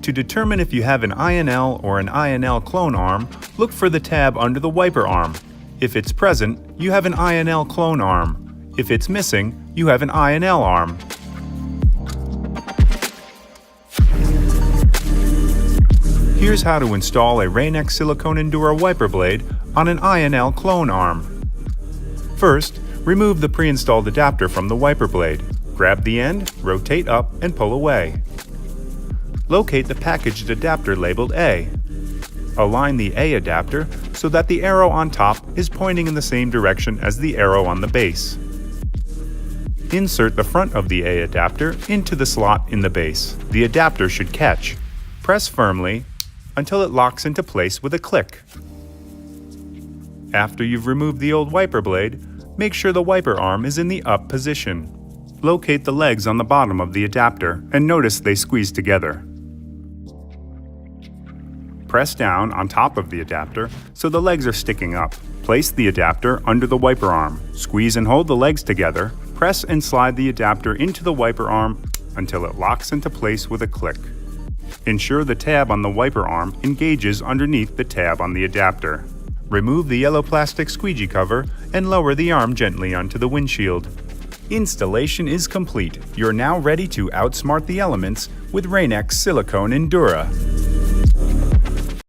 To determine if you have an I&L or an I&L clone arm, look for the tab under the wiper arm. If it's present, you have an I&L clone arm. If it's missing, you have an I&L arm. Here's how to install a Rain-X Silicone Endura wiper blade on an I&L clone arm. First, remove the pre-installed adapter from the wiper blade. Grab the end, rotate up, and pull away. Locate the packaged adapter labeled A. Align the A adapter so that the arrow on top is pointing in the same direction as the arrow on the base. Insert the front of the A adapter into the slot in the base. The adapter should catch. Press firmly until it locks into place with a click. After you've removed the old wiper blade, make sure the wiper arm is in the up position. Locate the legs on the bottom of the adapter and notice they squeeze together. Press down on top of the adapter so the legs are sticking up. Place the adapter under the wiper arm. Squeeze and hold the legs together. Press and slide the adapter into the wiper arm until it locks into place with a click. Ensure the tab on the wiper arm engages underneath the tab on the adapter. Remove the yellow plastic squeegee cover and lower the arm gently onto the windshield. Installation is complete. You're now ready to outsmart the elements with Rain-X Silicone Endura.